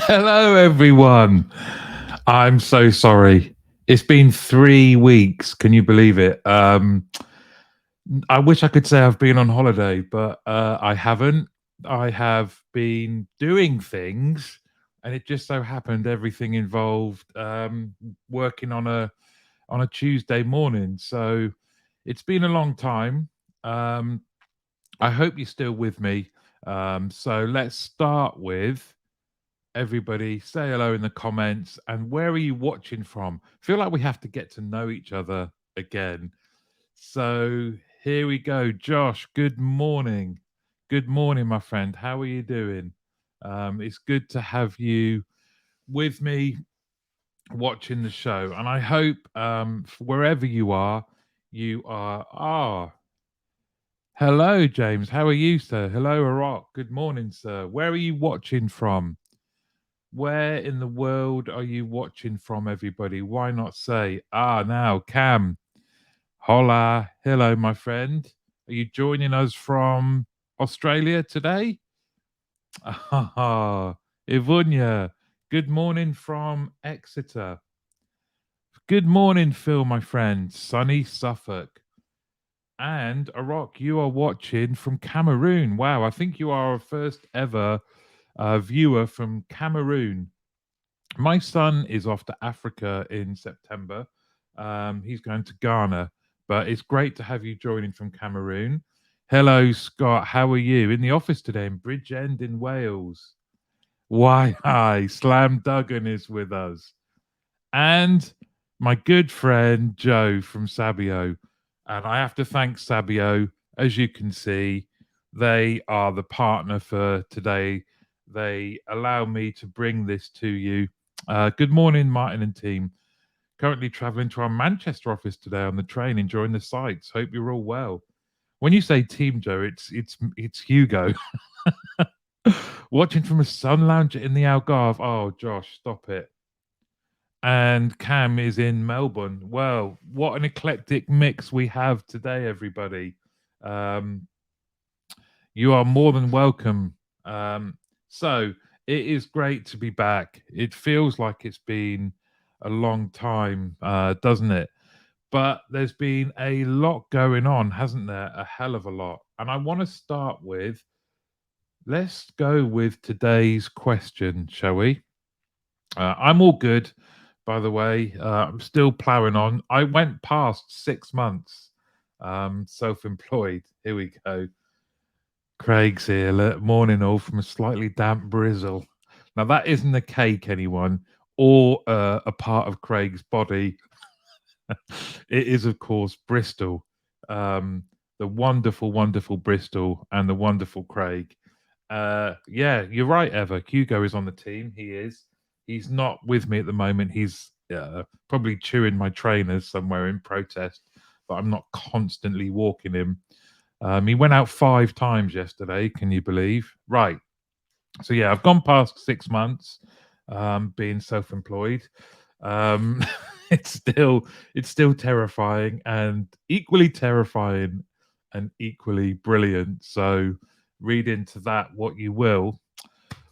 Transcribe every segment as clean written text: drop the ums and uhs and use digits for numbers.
Hello, everyone. I'm so sorry. It's been 3 weeks. Can you believe it? I wish I could say I've been on holiday, but I haven't. I have been doing things, and it just so happened everything involved working on a Tuesday morning. So it's been a long time. Um, I hope you're still with me. So let's start with everybody say hello in the comments and where are you watching from. Feel like we have to get to know each other again. So here we go. Josh, good morning, my friend. How are you doing? It's good to have you with me watching the show, and I hope wherever you are. Hello, James. How are you, sir? Hello, Iraq. Good morning, sir. Where are you watching from? Where in the world are you watching from, everybody? Why not say, now, Cam, hola, hello, my friend. Are you joining us from Australia today? Ah, Ivunya, good morning from Exeter. Good morning, Phil, my friend. Sunny Suffolk. And Iraq, you are watching from Cameroon. Wow, I think you are our first ever viewer from Cameroon. My son is off to Africa in September. He's going to Ghana, but it's great to have you joining from Cameroon. Hello, Scott. How are you? In the office today in Bridgend in Wales. Why, hi. Slam Duggan is with us. And my good friend Joe from Sabio. And I have to thank Sabio. As you can see, they are the partner for today. They allow me to bring this to you. Good morning, Martin and team. Currently traveling to our Manchester office today on the train, enjoying the sights. Hope you're all well. When you say team, Joe, it's Hugo. Watching from a sun lounger in the Algarve. Oh, Josh, stop it. And Cam is in Melbourne. Well, what an eclectic mix we have today, everybody. Um, you are more than welcome. So it is great to be back. It feels like it's been a long time, doesn't it? But there's been a lot going on, hasn't there? A hell of a lot. And I want to start with let's go with today's question, shall we? I'm all good, by the way. I'm still plowing on. I went past 6 months self employed. Here we go. Craig's here. Look, morning all from a slightly damp Brizzle. Now, that isn't a cake, anyone, or a part of Craig's body. It is, of course, Bristol. Um, the wonderful, wonderful Bristol and the wonderful Craig. Yeah, you're right, Eva. Hugo is on the team. He is. He's not with me at the moment. He's probably chewing my trainers somewhere in protest, but I'm not constantly walking him. He went out 5 times yesterday. Can you believe? Right. So yeah, I've gone past 6 months being self-employed. Um, it's still terrifying and equally terrifying and equally brilliant. So read into that what you will.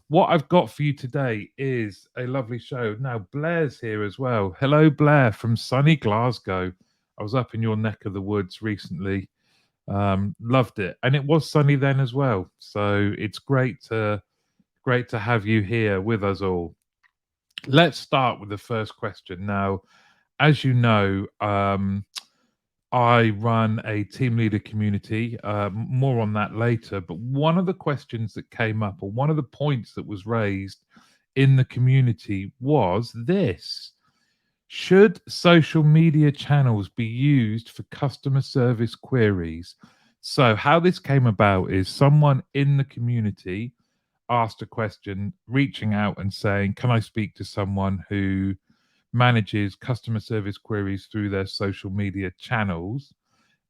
What I've got for you today is a lovely show. Now Blair's here as well. Hello, Blair from sunny Glasgow. I was up in your neck of the woods recently. Loved it, and it was sunny then as well. So it's great to have you here with us all. Let's start with the first question. Now, as you know, I run a team leader community. More on that later. But one of the questions that came up, or one of the points that was raised in the community, was this: should social media channels be used for customer service queries? So, how this came about is someone in the community asked a question, reaching out and saying, can I speak to someone who manages customer service queries through their social media channels?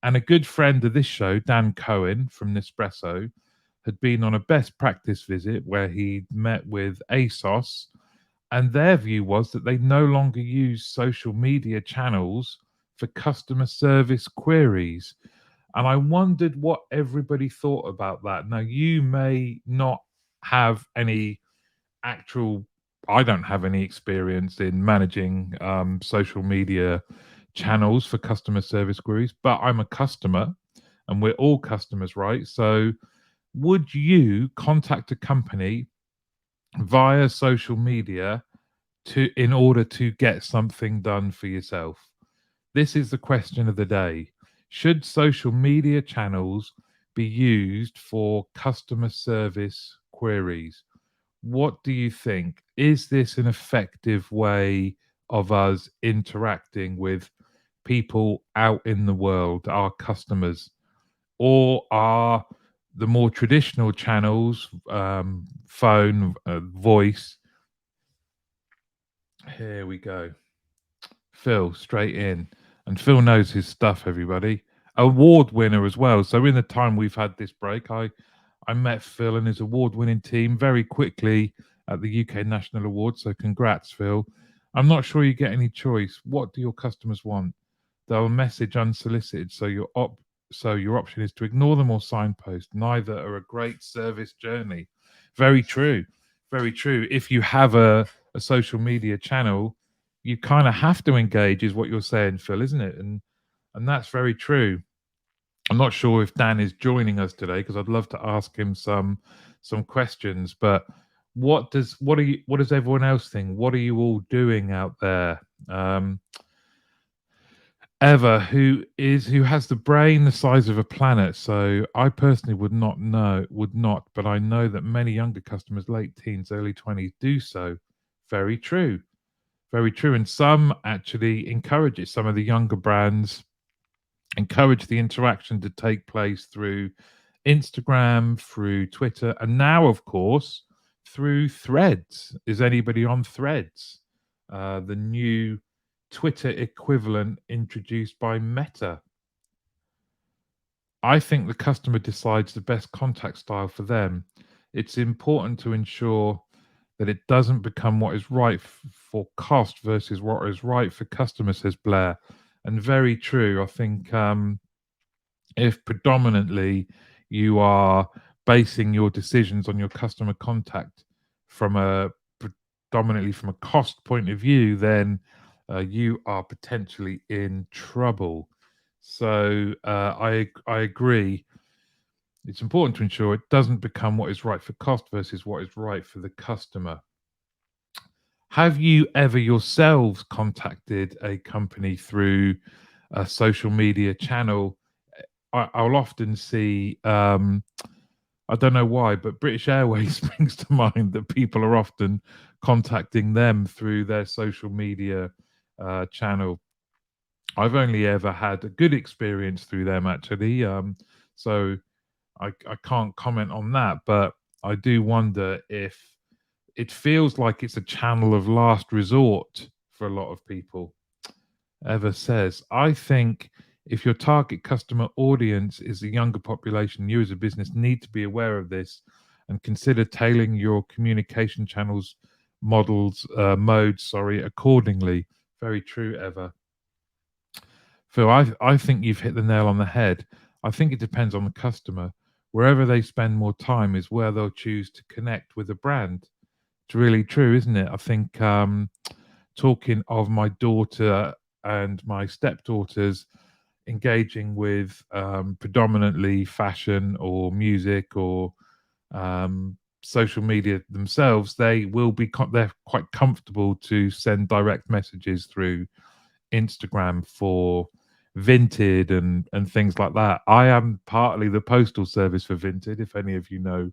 And a good friend of this show, Dan Cohen from Nespresso, had been on a best practice visit where he met with ASOS, and their view was that they no longer use social media channels for customer service queries. And I wondered what everybody thought about that. Now, you may not have any actual I don't have any experience in managing social media channels for customer service queries, but I'm a customer and we're all customers, right? So, would you contact a company via social media to in order to get something done for yourself? This is the question of the day. Should social media channels be used for customer service queries? What do you think? Is this an effective way of us interacting with people out in the world, our customers? Or are the more traditional channels, phone, voice? Here we go. Phil, straight in. And Phil knows his stuff, everybody. Award winner as well. So in the time we've had this break, I met Phil and his award winning team very quickly at the UK National Awards. So congrats, Phil. I'm not sure you get any choice. What do your customers want? They'll message unsolicited, so your option is to ignore them or signpost. Neither are a great service journey. Very true. Very true. If you have a social media channel, you kind of have to engage, is what you're saying, Phil, isn't it? And that's very true. I'm not sure if Dan is joining us today because I'd love to ask him some questions. But what does everyone else think? What are you all doing out there? Eva, who has the brain the size of a planet. So I personally would not, but I know that many younger customers, late teens, early 20s, do so. Very true. Very true. And some actually encourage it. Some of the younger brands encourage the interaction to take place through Instagram, through Twitter, and now, of course, through Threads. Is anybody on Threads? The new Twitter equivalent introduced by Meta. I think the customer decides the best contact style for them. It's important to ensure that it doesn't become what is right for cost versus what is right for customer, says Blair. And very true. I think if predominantly you are basing your decisions on your customer contact from a predominantly from a cost point of view, then you are potentially in trouble. So I agree. It's important to ensure it doesn't become what is right for cost versus what is right for the customer. Have you ever yourselves contacted a company through a social media channel? I'll often see, I don't know why, but British Airways springs to mind that people are often contacting them through their social media channel. I've only ever had a good experience through them, actually. So I can't comment on that, but I do wonder if it feels like it's a channel of last resort for a lot of people. Eva says, I think if your target customer audience is the younger population, you as a business need to be aware of this and consider tailoring your communication channels modes, accordingly. Very true, Eva. Phil, I think you've hit the nail on the head. I think it depends on the customer. Wherever they spend more time is where they'll choose to connect with a brand. It's really true, isn't it? I think talking of my daughter and my stepdaughters engaging with predominantly fashion or music or social media themselves, they will be they're quite comfortable to send direct messages through Instagram for Vinted and things like that. I am partly the postal service for Vinted, if any of you know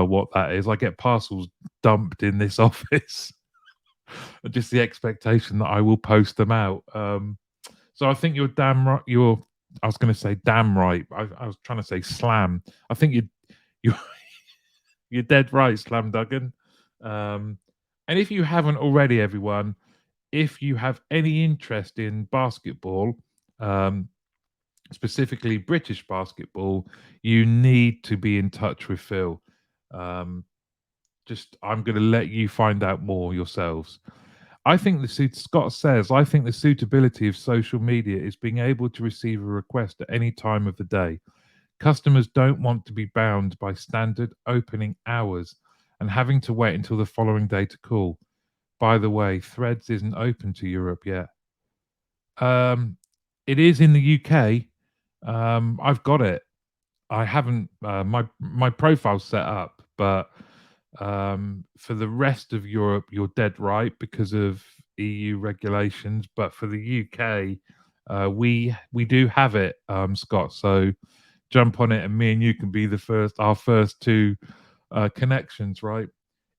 what that is. I get parcels dumped in this office. Just the expectation that I will post them out. So I think you're damn right. I was going to say damn right. I was trying to say slam. I think you you're dead right, Slam Duggan. And if you haven't already, everyone, if you have any interest in basketball, um, specifically British basketball, you need to be in touch with Phil. Um, I'm going to let you find out more yourselves. Scott says, I think the suitability of social media is being able to receive a request at any time of the day. Customers don't want to be bound by standard opening hours and having to wait until the following day to call. By the way, Threads isn't open to Europe yet. Um, it is in the UK. I've got it. I haven't my profile's set up, but for the rest of Europe, you're dead right because of EU regulations. But for the UK, we do have it, Scott. So jump on it, and me and you can be our first two connections, right?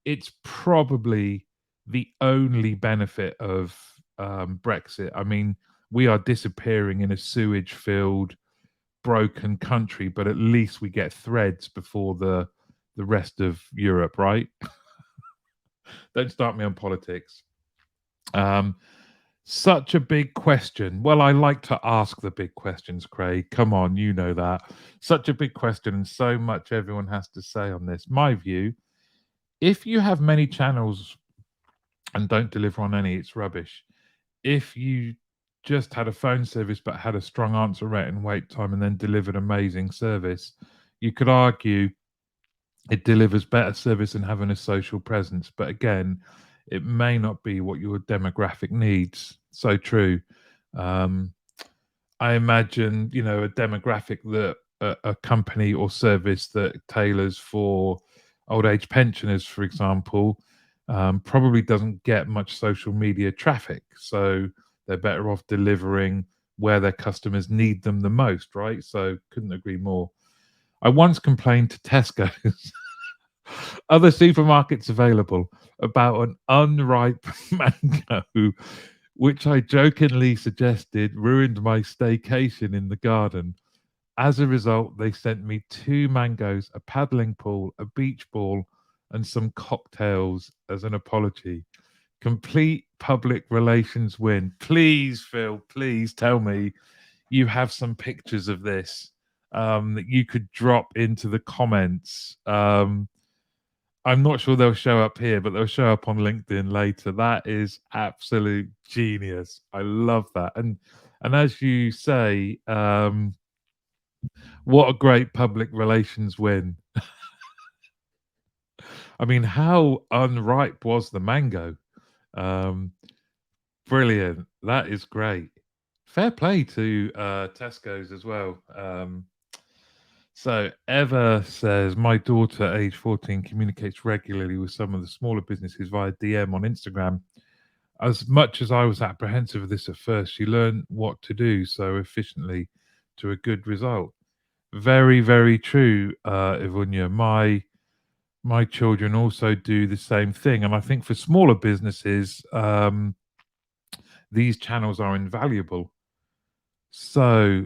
It's probably the only benefit of Brexit. I mean, we are disappearing in a sewage-filled, broken country, but at least we get Threads before the rest of Europe, right? Don't start me on politics. Um, Such a big question. Well, I like to ask the big questions, Craig. Come on, you know that. Such a big question, and so much everyone has to say on this. My view: if you have many channels and don't deliver on any, it's rubbish. If you just had a phone service but had a strong answer rate and wait time and then delivered amazing service, you could argue it delivers better service than having a social presence. But again, it may not be what your demographic needs. So true. Um, I imagine, a demographic that a company or service that tailors for old age pensioners, for example, probably doesn't get much social media traffic. So they're better off delivering where their customers need them the most, right? So couldn't agree more. I once complained to Tesco's, other supermarkets available, about an unripe mango, which I jokingly suggested ruined my staycation in the garden. As a result, they sent me two mangoes, a paddling pool, a beach ball, and some cocktails as an apology. Complete public relations win. Please, Phil, please tell me you have some pictures of this that you could drop into the comments. I'm not sure they'll show up here, but they'll show up on LinkedIn later. That is absolute genius. I love that. And as you say, what a great public relations win. I mean, how unripe was the mango? Um, Brilliant. That is great. Fair play to Tesco's as well. So Eva says, my daughter, age 14, communicates regularly with some of the smaller businesses via DM on Instagram. As much as I was apprehensive of this at first, she learned what to do so efficiently to a good result. Very, very true, Ivunya. My children also do the same thing, and I think for smaller businesses, these channels are invaluable. So,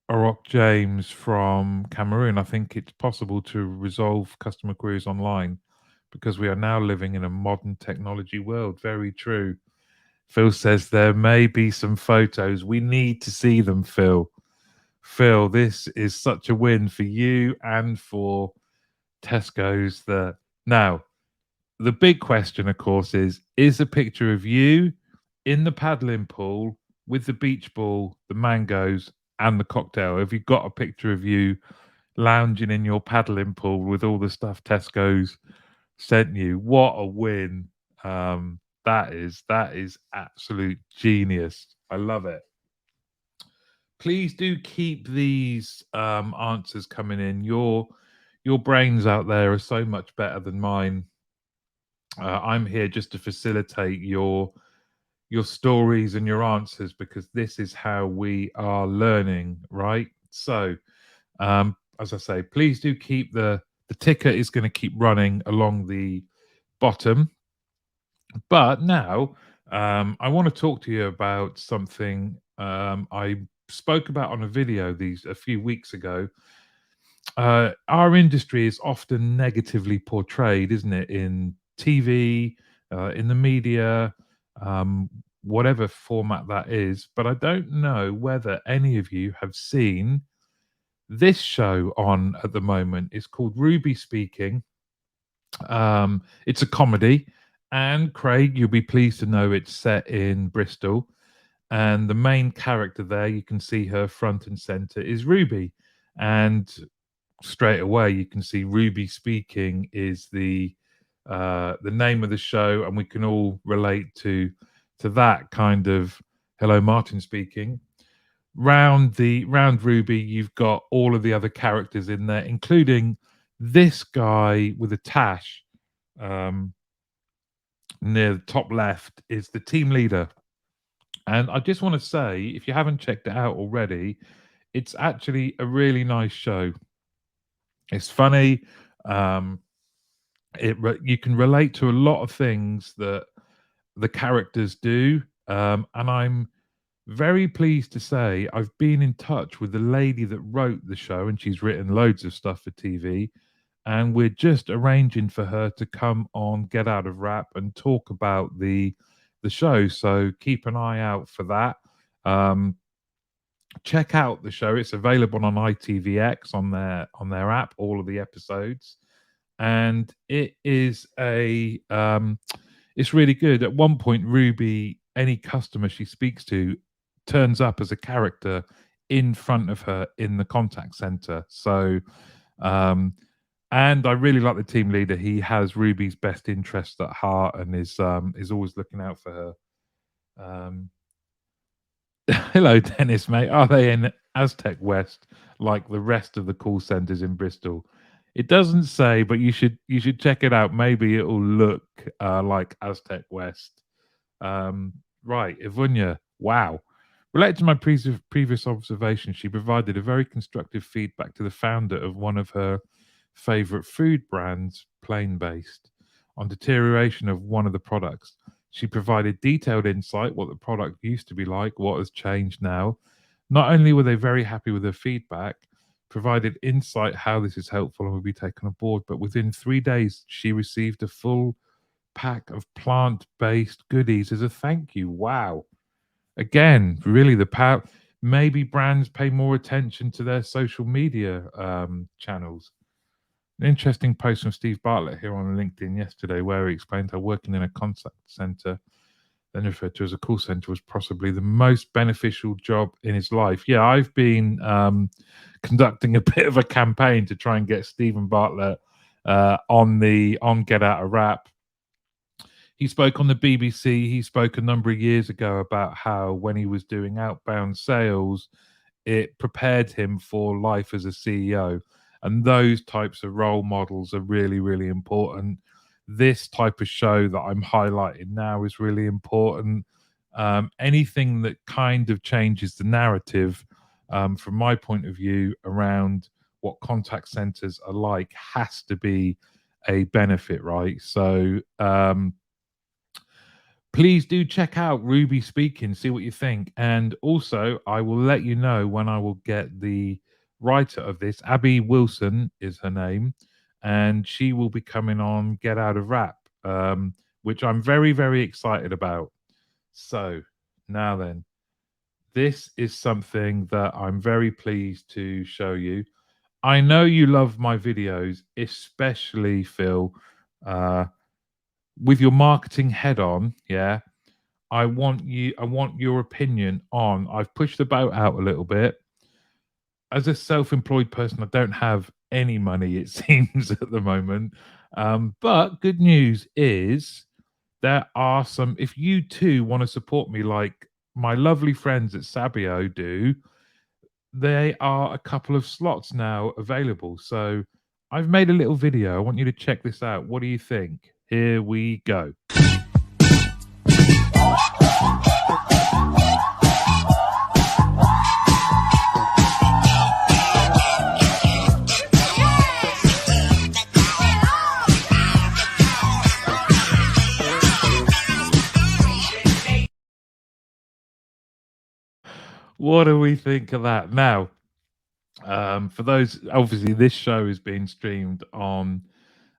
Arok James from Cameroon, I think it's possible to resolve customer queries online because we are now living in a modern technology world. Very true. Phil says there may be some photos. We need to see them, Phil. Phil, this is such a win for you and for Tesco's. Now, the big question, of course, is a picture of you in the paddling pool with the beach ball, the mangoes, and the cocktail. Have you got a picture of you lounging in your paddling pool with all the stuff Tesco's sent you? What a win! That is absolute genius. I love it. Please do keep these answers coming in. Your brains out there are so much better than mine. I'm here just to facilitate your stories and your answers because this is how we are learning, right? So, as I say, please do keep the ticker is going to keep running along the bottom. But now, I want to talk to you about something I spoke about on a video a few weeks ago. Our industry is often negatively portrayed, isn't it, in TV, in the media, um, whatever format that is. But I don't know whether any of you have seen this show on at the moment. It's called Ruby Speaking. It's a comedy, and Craig, you'll be pleased to know it's set in Bristol. And the main character there, you can see her front and center, is Ruby. And straight away you can see Ruby Speaking is the the name of the show, and we can all relate to that kind of hello Martin speaking. Round Ruby, you've got all of the other characters in there, including this guy with a tash um, near the top left is the team leader. And I just want to say, if you haven't checked it out already, it's actually a really nice show. It's funny. Um, you can relate to a lot of things that the characters do, and I'm very pleased to say I've been in touch with the lady that wrote the show, and she's written loads of stuff for TV. And we're just arranging for her to come on Get Out of Rap and talk about the show. So keep an eye out for that. Um, check out the show. It's available on ITVX on their app. All of the episodes, and it is it's really good. At one point, Ruby, any customer she speaks to, turns up as a character in front of her in the contact center. So, um, and I really like the team leader. He has Ruby's best interests at heart and is always looking out for her. Um, hello, Dennis, mate. Are they in Aztec West like the rest of the call centers in Bristol? It doesn't say, but you should check it out. Maybe it'll look like Aztec West. Um, right, Ivunya. Wow. Related to my previous observation, she provided a very constructive feedback to the founder of one of her favorite food brands, Plain Based, on deterioration of one of the products. She provided detailed insight what the product used to be like, what has changed now. Not only were they very happy with her feedback, provided insight how this is helpful and will be taken on board, but within 3 days she received a full pack of plant-based goodies as a thank you. Wow. Again, really the power. Maybe brands pay more attention to their social media channels. An interesting post from Steve Bartlett here on LinkedIn yesterday, where he explained how working in a contact center, then referred to as a call center, was possibly the most beneficial job in his life. Yeah, I've been conducting a bit of a campaign to try and get Stephen Bartlett on Get Out of Rap. He spoke on the BBC. He spoke a number of years ago about how when he was doing outbound sales, it prepared him for life as a CEO. And those types of role models are really, really important. This type of show that I'm highlighting now is really important. Anything that kind of changes the narrative, from my point of view, around what contact centers are like has to be a benefit, right? So, please do check out Ruby Speaking, see what you think. And also, I will let you know when I will get the writer of this. Abby Wilson is her name, and she will be coming on Get Out of Rap, which I'm very, very excited about. So, now then, this is something that I'm very pleased to show you. I know you love my videos, especially Phil, uh, with your marketing head on, yeah. I want your opinion on. I've pushed the boat out a little bit. As a self-employed person, I don't have any money, it seems, at the moment. But good news is there are some, if you too want to support me like my lovely friends at Sabio do, there are a couple of slots now available. So I've made a little video. I want you to check this out. What do you think? Here we go. What do we think of that? Now, for those, obviously, this show is being streamed on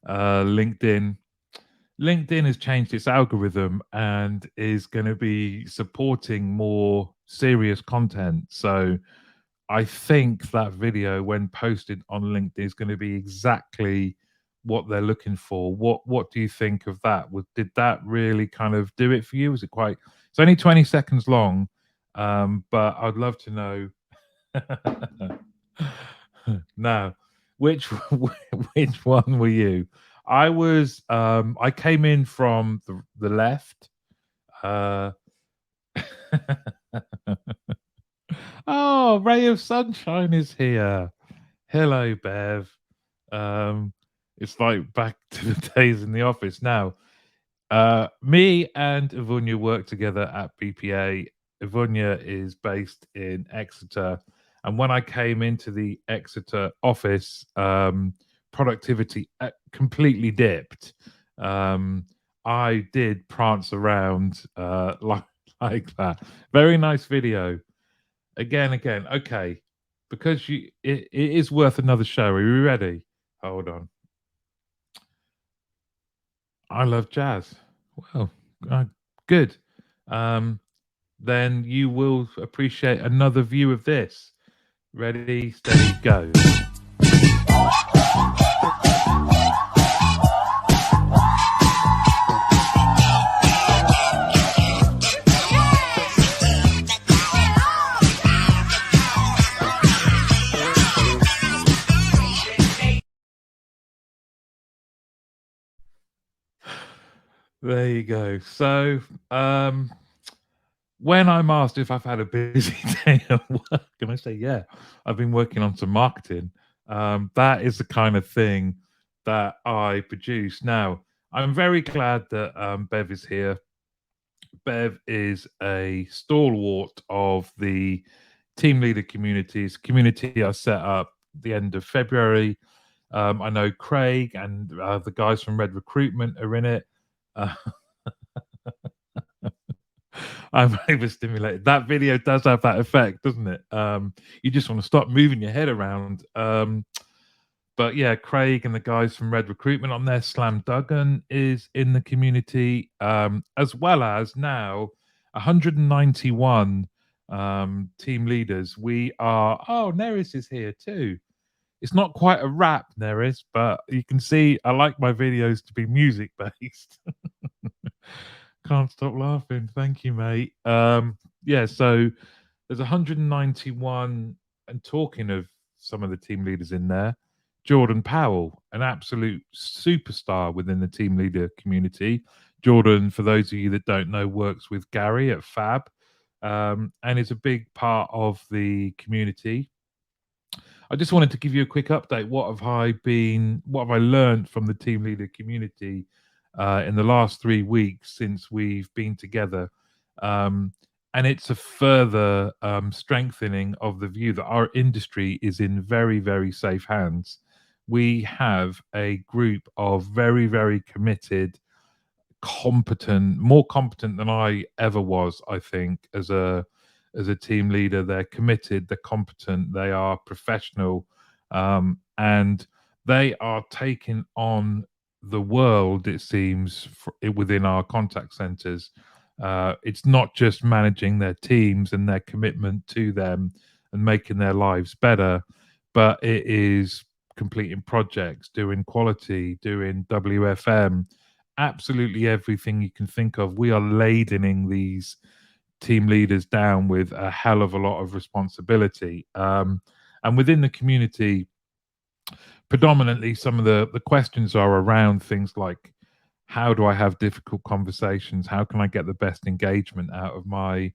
LinkedIn. LinkedIn has changed its algorithm and is going to be supporting more serious content. So I think that video, when posted on LinkedIn, is going to be exactly what they're looking for. What do you think of that? Did that really kind of do it for you? Was it quite? It's only 20 seconds long, but I'd love to know. Now, which which one were you? I came in from the left. Uh, oh, ray of sunshine is here. Hello, Bev. Um, it's like back to the days in the office now. Me and Ivunya work together at BPA. Ivunya is based in Exeter, and when I came into the Exeter office, productivity completely dipped. Um, I did prance around like that. Very nice video. Again. Okay, because it is worth another show. Are you ready? Hold on. I love jazz. Well, uh, good. Um, then you will appreciate another view of this. Ready, steady, go. There you go. So, um, when I'm asked if I've had a busy day at work, and I say, yeah, I've been working on some marketing, that is the kind of thing that I produce. Now, I'm very glad that Bev is here. Bev is a stalwart of the team leader community I set up the end of February. I know Craig and the guys from Red Recruitment are in it. Uh, I'm overstimulated. That video does have that effect, doesn't it? You just want to stop moving your head around. But yeah, Craig and the guys from Red Recruitment on there. Slam Duggan is in the community, as well as now 191 team leaders. We are. Oh, Neris is here too. It's not quite a rap, Neris, but you can see I like my videos to be music based. Can't stop laughing. Thank you, mate. Yeah, so there's 191, and talking of some of the team leaders in there, Jordan Powell, an absolute superstar within the team leader community. Jordan, for those of you that don't know, works with Gary at Fab, and is a big part of the community. I just wanted to give you a quick update. What have I learned from the team leader community in the last 3 weeks since we've been together? Um, and it's a further strengthening of the view that our industry is in very, very safe hands. We have a group of very, very committed, competent, more competent than I ever was, I think, as a team leader. They're committed, they're competent, they are professional, and they are taking on the world, it seems, within our contact centers. It's not just managing their teams and their commitment to them and making their lives better, but it is completing projects, doing quality, doing WFM, absolutely everything you can think of. We are ladening these team leaders down with a hell of a lot of responsibility. And within the community, predominantly, some of the questions are around things like, how do I have difficult conversations? How can I get the best engagement out of my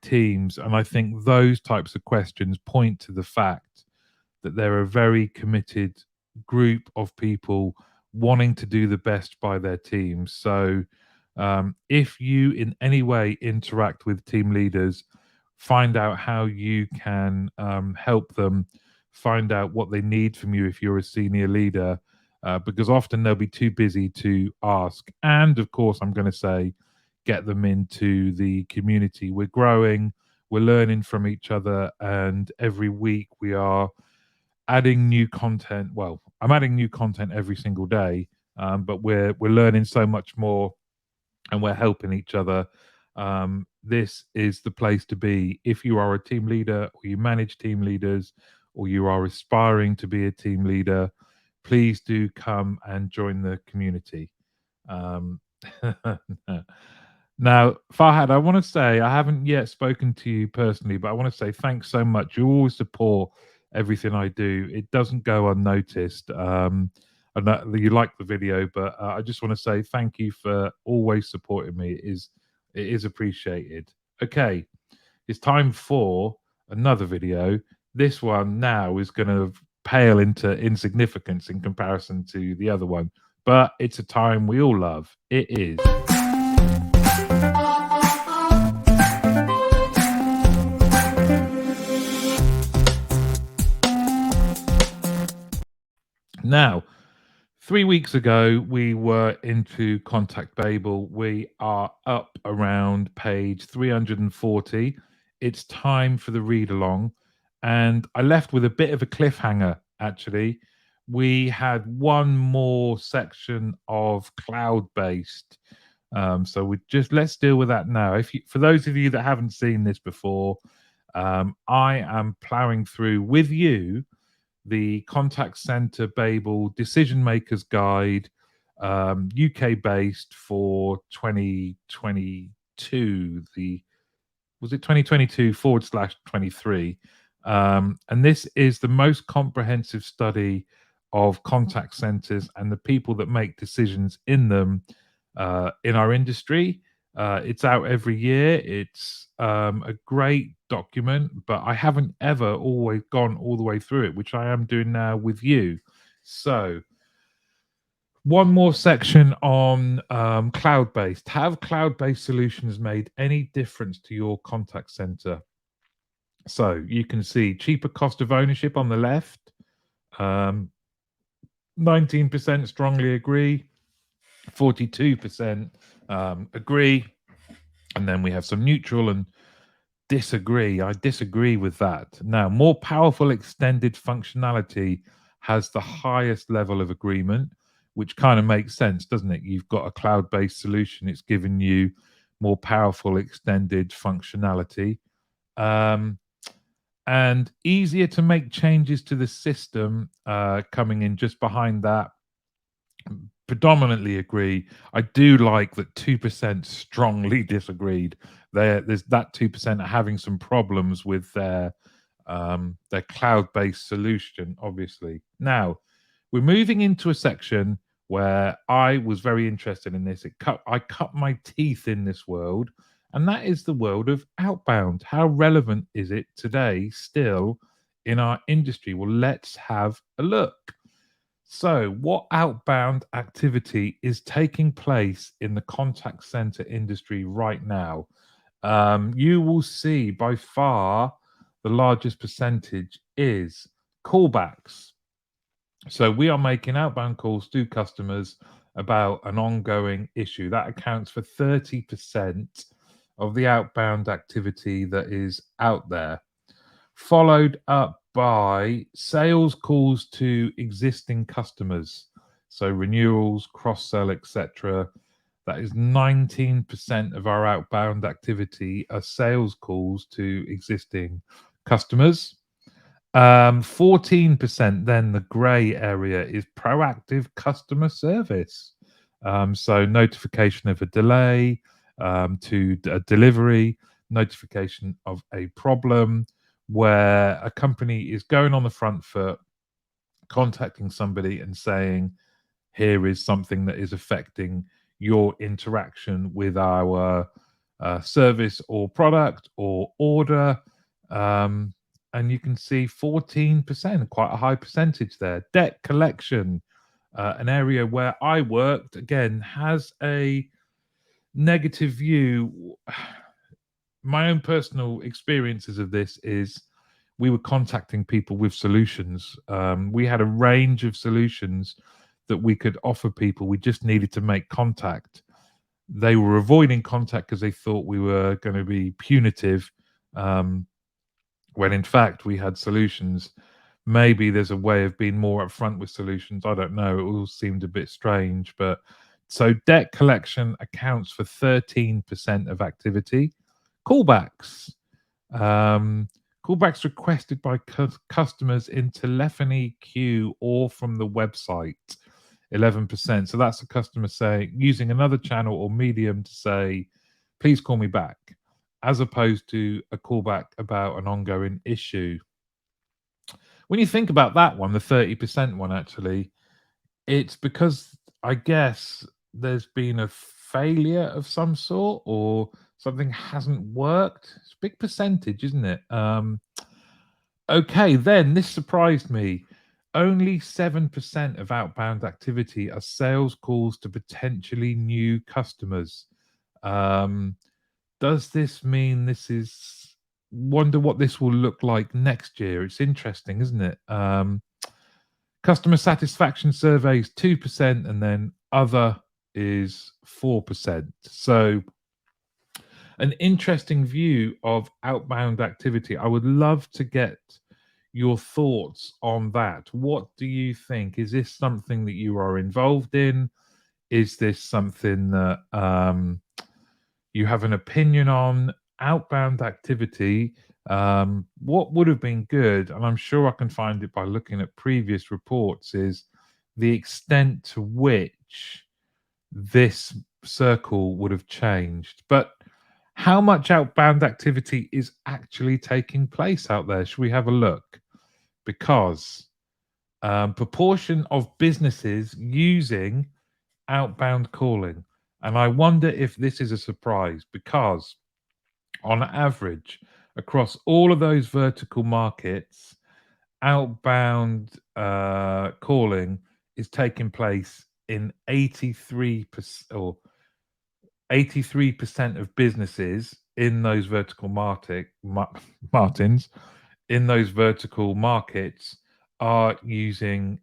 teams? And I think those types of questions point to the fact that they're a very committed group of people wanting to do the best by their teams. So, if you in any way interact with team leaders, find out how you can help them, find out what they need from you if you're a senior leader, because often they'll be too busy to ask. And of course, I'm going to say, get them into the community. We're growing, we're learning from each other, and every week we are adding new content. Well, I'm adding new content every single day, but we're learning so much more, and we're helping each other. This is the place to be if you are a team leader, or you manage team leaders, or you are aspiring to be a team leader. Please do come and join the community. Um, Now, Farhad, I want to say I haven't yet spoken to you personally, but I want to say thanks so much. You always support everything I do. It doesn't go unnoticed. and that you like the video, but I just want to say thank you for always supporting me. It is appreciated. Okay, it's time for another video. This one now is going to pale into insignificance in comparison to the other one, but it's a time we all love. It is. Now, 3 weeks ago, we were into Contact Babel. We are up around page 340. It's time for the read along. And I left with a bit of a cliffhanger, actually. We had one more section of cloud based. So let's deal with that now. For those of you that haven't seen this before, I am plowing through with you the Contact Center Babel Decision Makers Guide, UK based for 2022. Was it 2022/23? And this is the most comprehensive study of contact centers and the people that make decisions in them in our industry. It's out every year. It's a great document, but I haven't ever always gone all the way through it, which I am doing now with you. So, one more section on cloud based. Have cloud based solutions made any difference to your contact center? So, you can see cheaper cost of ownership on the left. 19% strongly agree, 42% agree, and then we have some neutral and disagree. I disagree with that. Now, more powerful extended functionality has the highest level of agreement, which kind of makes sense, doesn't it? You've got a cloud-based solution, it's given you more powerful extended functionality. And easier to make changes to the system, coming in just behind that. Predominantly agree. I do like that 2% strongly disagreed. There's that 2% are having some problems with their cloud-based solution, obviously. Now, we're moving into a section where I was very interested in this. I cut my teeth in this world, and that is the world of outbound. How relevant is it today still in our industry? Well, let's have a look. So, what outbound activity is taking place in the contact center industry right now? You will see by far the largest percentage is callbacks. So, we are making outbound calls to customers about an ongoing issue. That accounts for 30% of the outbound activity that is out there, followed up by sales calls to existing customers, so renewals, cross sell, etc. That is 19% of our outbound activity are sales calls to existing customers. 14%, then the gray area, is proactive customer service. So notification of a delay, to a delivery, notification of a problem, where a company is going on the front foot, contacting somebody and saying, here is something that is affecting your interaction with our service or product or order. And you can see 14%, quite a high percentage there. Debt collection, an area where I worked, again, has a negative view. My own personal experiences of this is we were contacting people with solutions. We had a range of solutions that we could offer people. We just needed to make contact. They were avoiding contact because they thought we were going to be punitive, when in fact we had solutions. Maybe there's a way of being more upfront with solutions. I don't know. It all seemed a bit strange. But so debt collection accounts for 13% of activity. Callbacks. Callbacks requested by customers in telephony queue or from the website, 11%. So that's a customer saying, using another channel or medium to say, please call me back, as opposed to a callback about an ongoing issue. When you think about that one, the 30% one, actually, It's because I guess there's been a failure of some sort or something hasn't worked. It's a big percentage, isn't it? Okay, then this surprised me. Only 7% of outbound activity are sales calls to potentially new customers. Um, does this mean this is wonder what this will look like next year? It's interesting, isn't it? Customer satisfaction surveys 2%, and then other is 4%. So an interesting view of outbound activity. I would love to get your thoughts on that. What do you think? Is this something that you are involved in? Is this something that you have an opinion on? Outbound activity, what would have been good, and I'm sure I can find it by looking at previous reports, is the extent to which this circle would have changed. But how much outbound activity is actually taking place out there? Should we have a look? Because proportion of businesses using outbound calling. And I wonder if this is a surprise because, on average, across all of those vertical markets, outbound calling is taking place in 83% or 83% of businesses in those vertical Martins in those vertical markets are using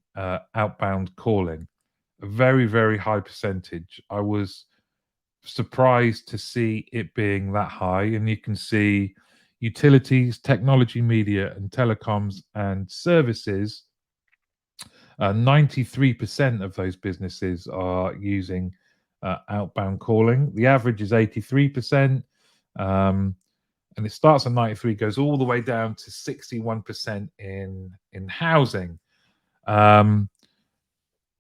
outbound calling. A very, very high percentage. I was surprised to see it being that high. And you can see utilities, technology, media, and telecoms and services. 93% of those businesses are using outbound calling. The average is 83%. And it starts at 93, goes all the way down to 61% in housing. Um,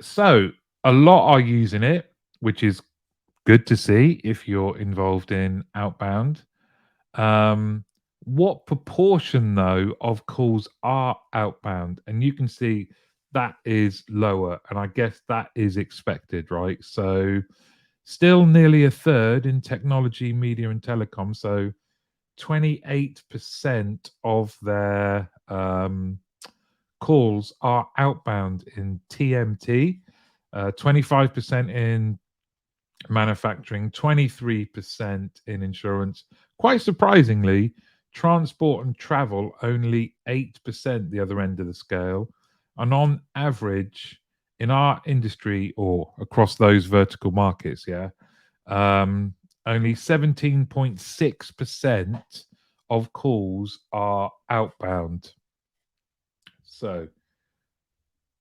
so a lot are using it, which is good to see if you're involved in outbound. Um, what proportion, though, of calls are outbound? And you can see that is lower, and I guess that is expected, right? So, still nearly a third in technology, media, and telecom. So, 28% of their calls are outbound in TMT, 25% in manufacturing, 23% in insurance. Quite surprisingly, transport and travel only 8% the other end of the scale. And on average, in our industry or across those vertical markets, um, only 17.6% of calls are outbound. So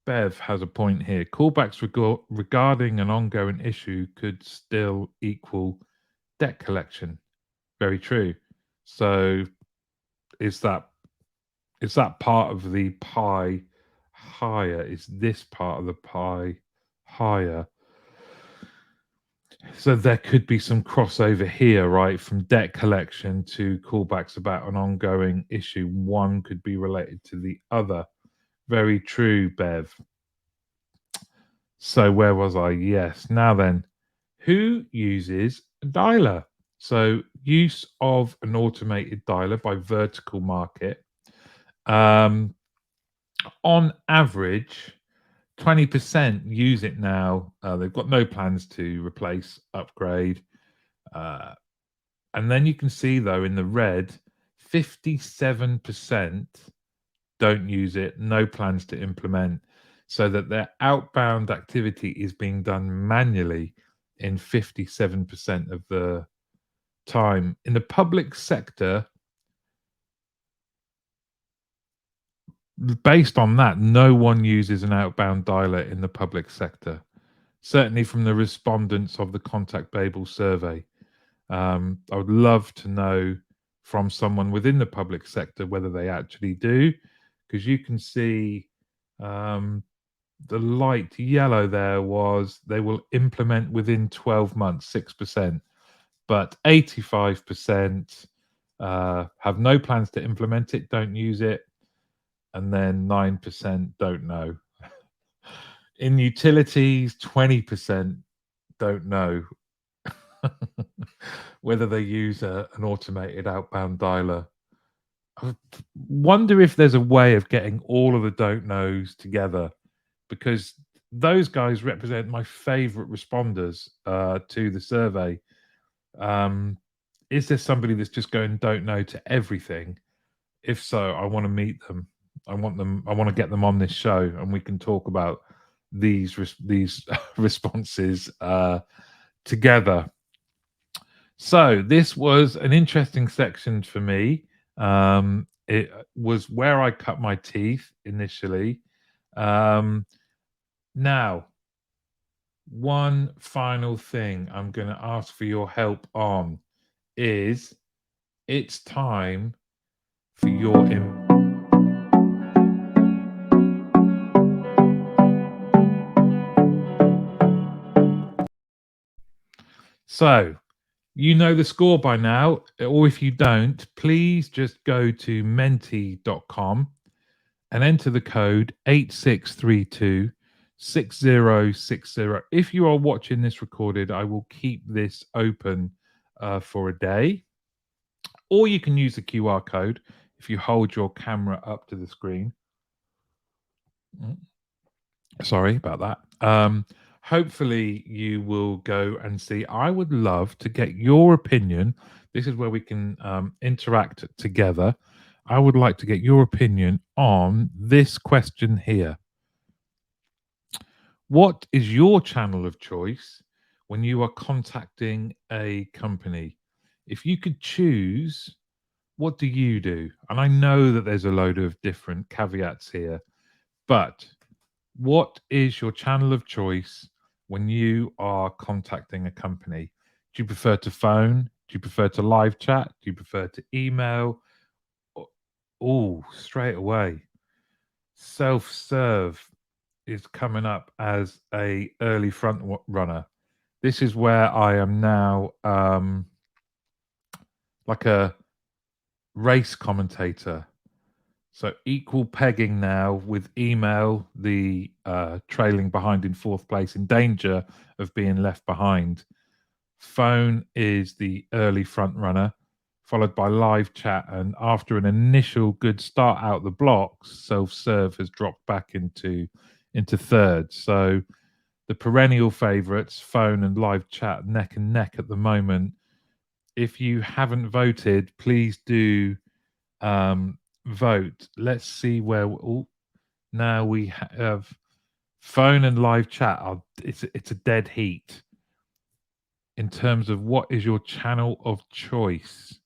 Bev has a point here. Callbacks regarding an ongoing issue could still equal debt collection. Very true. So is that part of the pie higher? Is this part of the pie higher? So there could be some crossover here, right? From debt collection to callbacks about an ongoing issue. One could be related to the other. Very true, Bev. So where was I? Yes. Now then, who uses a dialer? So use of an automated dialer by vertical market. Um, on average, 20% use it now. They've got no plans to replace, upgrade. Uh, and then you can see, though, in the red, 57% don't use it, no plans to implement, so that their outbound activity is being done manually in 57% of the time. In the public sector, based on that, no one uses an outbound dialer in the public sector. Certainly from the respondents of the Contact Babel survey. I would love to know from someone within the public sector whether they actually do, because you can see the light yellow there was they will implement within 12 months, 6%, but 85% have no plans to implement it, don't use it, and then 9% don't know. In utilities, 20% don't know whether they use an automated outbound dialer. I wonder if there's a way of getting all of the don't knows together, because those guys represent my favorite responders to the survey. Um, is there somebody that's just going don't know to everything? If so, I want to meet them. I want them. I want to get them on this show, and we can talk about these responses together. So this was an interesting section for me. It was where I cut my teeth initially. Um, Now, one final thing I'm going to ask for your help on is it's time for your. So, you know the score by now, or if you don't, please just go to menti.com and enter the code 86326060. If you are watching this recorded, I will keep this open for a day, or you can use the QR code if you hold your camera up to the screen. Mm, Sorry about that. Hopefully, you will go and see. I would love to get your opinion. This is where we can interact together. I would like to get your opinion on this question here. What is your channel of choice when you are contacting a company? If you could choose, what do you do? And I know that there's a load of different caveats here, but what is your channel of choice when you are contacting a company? Do you prefer to phone? Do you prefer to live chat? Do you prefer to email? Oh, straight away. Self-serve is coming up as a early runner. This is where I am now like a race commentator. So equal pegging now with email, the trailing behind in fourth place, in danger of being left behind. Phone is the early front runner, followed by live chat. And after an initial good start out the blocks, self-serve has dropped back into third. So the perennial favourites, phone and live chat, neck and neck at the moment. If you haven't voted, please do vote. Let's see where. Now we have phone and live chat. It's a dead heat in terms of what is your channel of choice.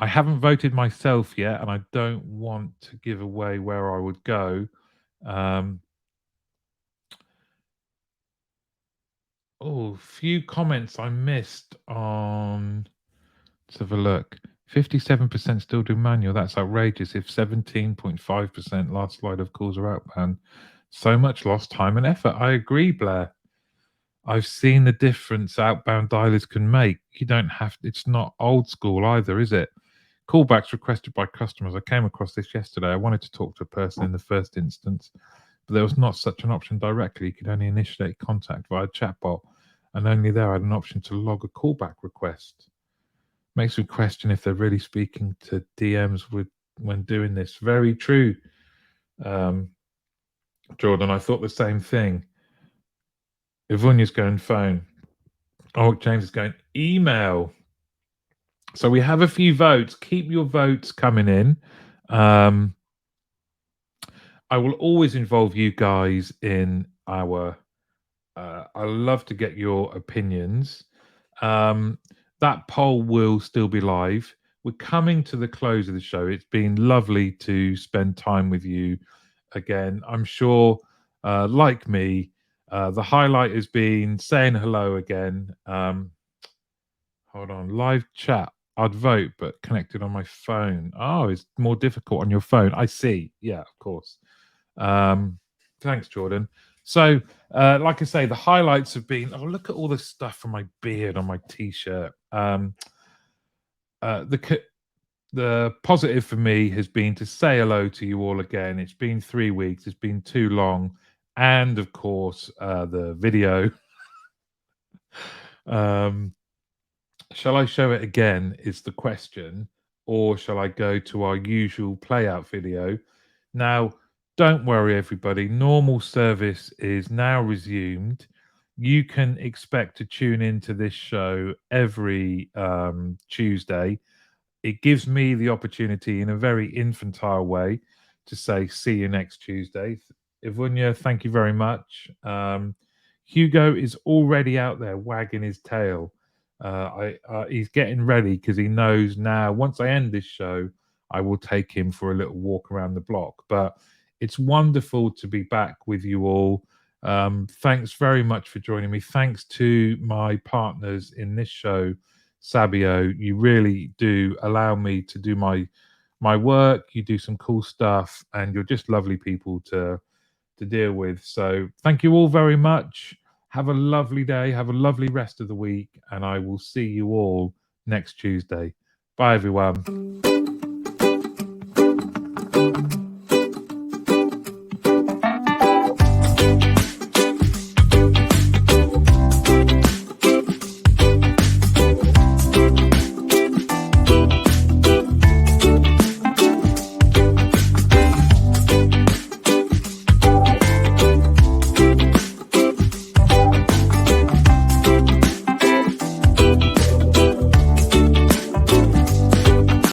I haven't voted myself yet, and I don't want to give away where I would go. Um, few comments I missed on. Let's have a look. 57% still do manual. That's outrageous. If 17.5% last slide of calls are outbound, so much lost time and effort. I agree, Blair. I've seen the difference outbound dialers can make. You don't have, it's not old school either, is it? Callbacks requested by customers. I came across this yesterday. I wanted to talk to a person in the first instance, but there was not such an option directly. You could only initiate contact via chatbot, and only there I had an option to log a callback request. Makes me question if they're really speaking to DMs when doing this. Very true, um, Jordan. I thought the same thing. Ivonia's going phone. Oh, James is going email. So we have a few votes. Keep your votes coming in. Um, I will always involve you guys in our. I love to get your opinions. Um, that poll will still be live. We're coming to the close of the show. It's been lovely to spend time with you again. I'm sure, like me, the highlight has been saying hello again. Hold on, live chat. I'd vote, but connected on my phone. Oh, it's more difficult on your phone. I see. Yeah, of course. Um, Thanks, Jordan. So, like I say, the highlights have been. Oh, look at all the stuff from my beard on my t-shirt. The positive for me has been to say hello to you all again. It's been 3 weeks. It's been too long, and of course the video. um, shall I show it again is the question, or shall I go to our usual play out video? Now, don't worry, everybody. Normal service is now resumed. You can expect to tune into this show every Tuesday. It gives me the opportunity in a very infantile way to say, see you next Tuesday. Ivunya, thank you very much. Hugo is already out there wagging his tail. He's getting ready because he knows now, once I end this show, I will take him for a little walk around the block. But it's wonderful to be back with you all. Thanks very much for joining me. Thanks to my partners in this show, Sabio. You really do allow me to do my work. You do some cool stuff, and you're just lovely people to deal with. So thank you all very much. Have a lovely day. Have a lovely rest of the week, and I will see you all next Tuesday. Bye, everyone.